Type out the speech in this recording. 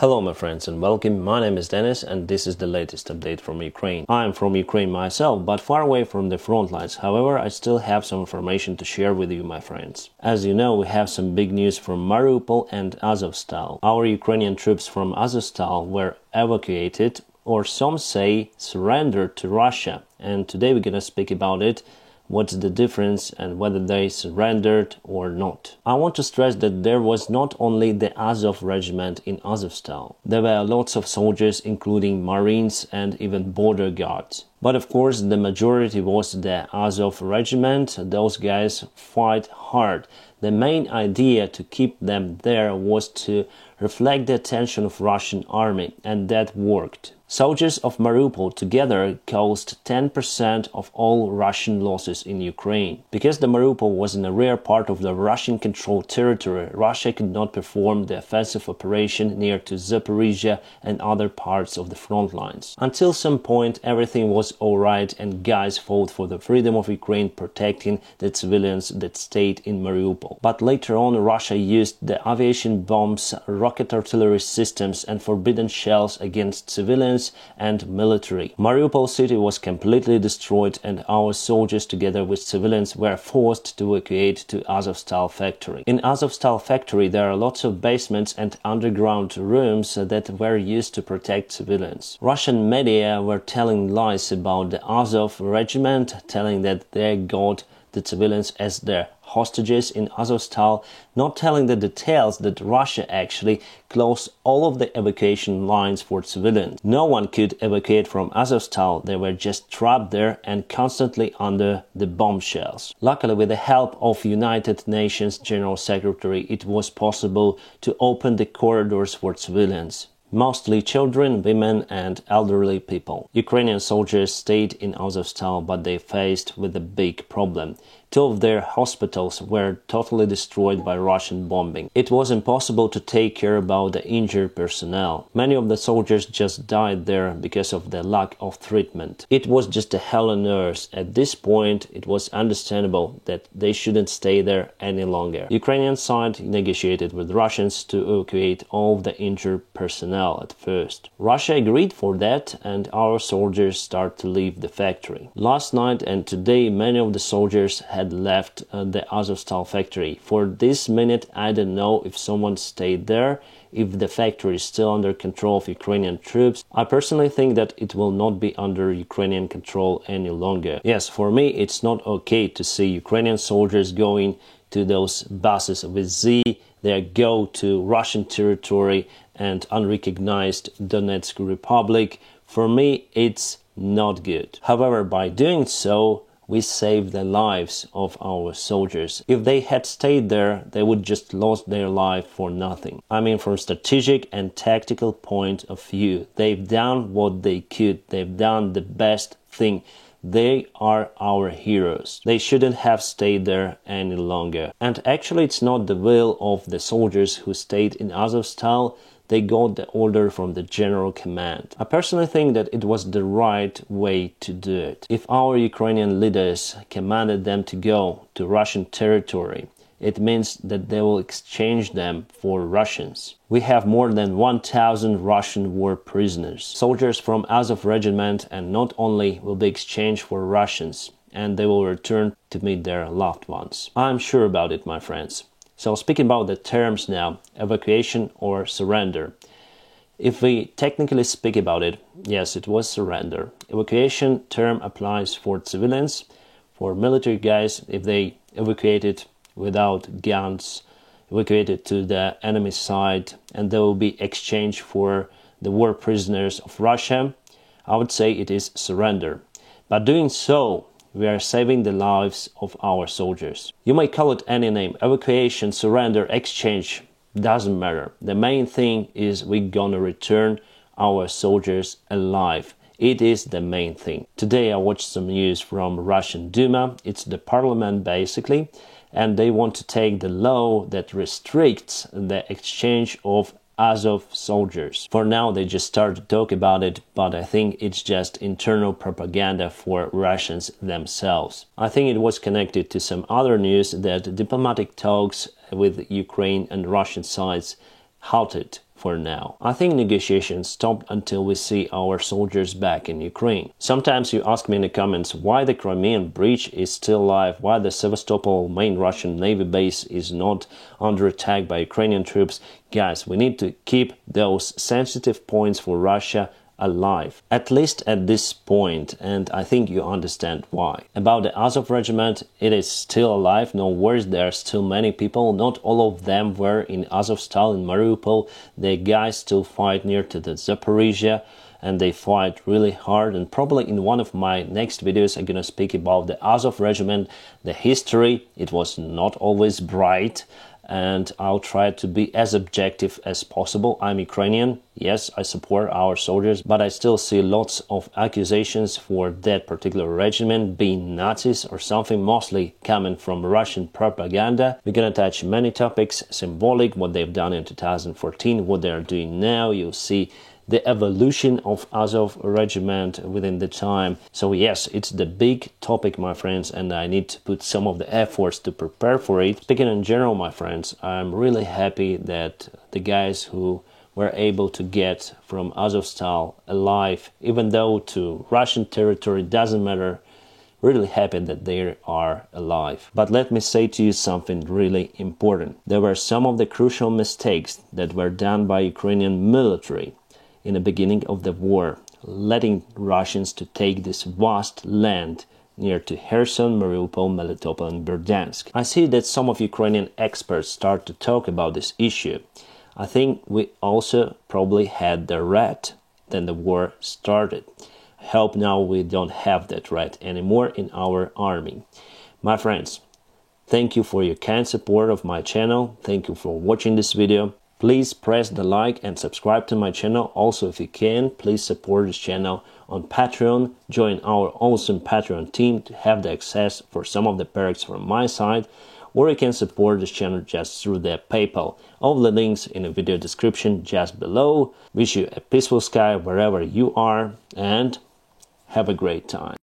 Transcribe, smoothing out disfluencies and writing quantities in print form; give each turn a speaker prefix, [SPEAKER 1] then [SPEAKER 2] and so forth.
[SPEAKER 1] Hello my friends and welcome, my name is Dennis and this is the latest update from Ukraine. I am from Ukraine myself, but far away from the front lines. However, I still have some information to share with you, my friends. As you know, we have some big news from Mariupol and Azovstal. Our Ukrainian troops from Azovstal were evacuated, or some say surrendered to Russia, and today we're gonna speak about it. What's the difference and whether they surrendered or not. I want to stress that there was not only the Azov regiment in Azovstal. There were lots of soldiers, including Marines and even border guards. But of course, the majority was the Azov regiment. Those guys fight hard. The main idea to keep them there was to reflect the attention of Russian army, and that worked. Soldiers of Mariupol together caused 10% of all Russian losses in Ukraine. Because the Mariupol was in a rare part of the Russian-controlled territory, Russia could not perform the offensive operation near to Zaporizhia and other parts of the front lines. Until some point, everything was alright and guys fought for the freedom of Ukraine, protecting the civilians that stayed in Mariupol. But later on, Russia used the aviation bombs, rocket artillery systems and forbidden shells against civilians and military. Mariupol city was completely destroyed and our soldiers together with civilians were forced to evacuate to Azovstal Factory. In Azovstal Factory there are lots of basements and underground rooms that were used to protect civilians. Russian media were telling lies about the Azov regiment, telling that they got the civilians as their hostages in Azovstal, not telling the details that Russia actually closed all of the evacuation lines for civilians. No one could evacuate from Azovstal, they were just trapped there and constantly under the bombshells. Luckily, with the help of United Nations General Secretary, it was possible to open the corridors for civilians. Mostly children, women and elderly people. Ukrainian soldiers stayed in Azovstal, but they faced with a big problem. Two of their hospitals were totally destroyed by Russian bombing. It was impossible to take care about the injured personnel. Many of the soldiers just died there because of the lack of treatment. It was just a hell on earth. At this point, it was understandable that they shouldn't stay there any longer. Ukrainian side negotiated with Russians to evacuate all of the injured personnel at first. Russia agreed for that and our soldiers started to leave the factory. Last night and today, many of the soldiers had left the Azovstal factory. For this minute, I don't know if someone stayed there, if the factory is still under control of Ukrainian troops. I personally think that it will not be under Ukrainian control any longer. Yes, for me, it's not okay to see Ukrainian soldiers going to those buses with Z. They go to Russian territory and unrecognized Donetsk Republic. For me, it's not good. However, by doing so, we saved the lives of our soldiers. If they had stayed there, they would just lost their life for nothing. I mean, from strategic and tactical point of view, they've done what they could. They've done the best thing. They are our heroes. They shouldn't have stayed there any longer. And actually, it's not the will of the soldiers who stayed in Azovstal. They got the order from the general command. I personally think that it was the right way to do it. If our Ukrainian leaders commanded them to go to Russian territory, it means that they will exchange them for Russians. We have more than 1,000 Russian war prisoners. Soldiers from Azov regiment and not only will be exchanged for Russians, and they will return to meet their loved ones. I'm sure about it, my friends. So speaking about the terms now, evacuation or surrender. If we technically speak about it, yes, it was surrender. Evacuation term applies for civilians, for military guys, if they evacuated without guns, evacuated to the enemy side, and they will be exchanged for the war prisoners of Russia, I would say it is surrender. By doing so, we are saving the lives of our soldiers. You may call it any name, evacuation, surrender, exchange, doesn't matter. The main thing is we're gonna return our soldiers alive. It is the main thing. Today I watched some news from Russian Duma, it's the parliament basically, and they want to take the law that restricts the exchange of Azov soldiers. For now, they just start to talk about it, but I think it's just internal propaganda for Russians themselves. I think it was connected to some other news that diplomatic talks with Ukraine and Russian sides halted for now. I think negotiations stopped until we see our soldiers back in Ukraine. Sometimes you ask me in the comments why the Crimean Bridge is still alive, why the Sevastopol main Russian Navy base is not under attack by Ukrainian troops. Guys, we need to keep those sensitive points for Russia alive, at least at this point, and I think you understand why. About the Azov regiment, it is still alive, no worries, there are still many people, not all of them were in Azovstal in Mariupol. The guys still fight near to the Zaporizhia, and they fight really hard, and probably in one of my next videos I'm gonna speak about the Azov regiment, the history. It was not always bright, and I'll try to be as objective as possible. I'm Ukrainian, yes, I support our soldiers, but I still see lots of accusations for that particular regiment being Nazis or something, mostly coming from Russian propaganda. We're gonna touch many topics, symbolic, what they've done in 2014, what they are doing now. You'll see the evolution of Azov regiment within the time. So yes, it's the big topic, my friends, and I need to put some of the efforts to prepare for it. Speaking in general, my friends, I'm really happy that the guys who were able to get from Azovstal alive, even though to Russian territory, doesn't matter, really happy that they are alive. But let me say to you something really important. There were some of the crucial mistakes that were done by Ukrainian military in the beginning of the war, letting Russians to take this vast land near to Kherson, Mariupol, Melitopol and Berdyansk. I see that some of Ukrainian experts start to talk about this issue. I think we also probably had the rat when the war started. I hope now we don't have that rat anymore in our army. My friends, thank you for your kind support of my channel. Thank you for watching this video. Please press the like and subscribe to my channel. Also, if you can, please support this channel on Patreon. Join our awesome Patreon team to have the access for some of the perks from my side, or you can support this channel just through the PayPal. All the links in the video description just below. Wish you a peaceful sky wherever you are, and have a great time.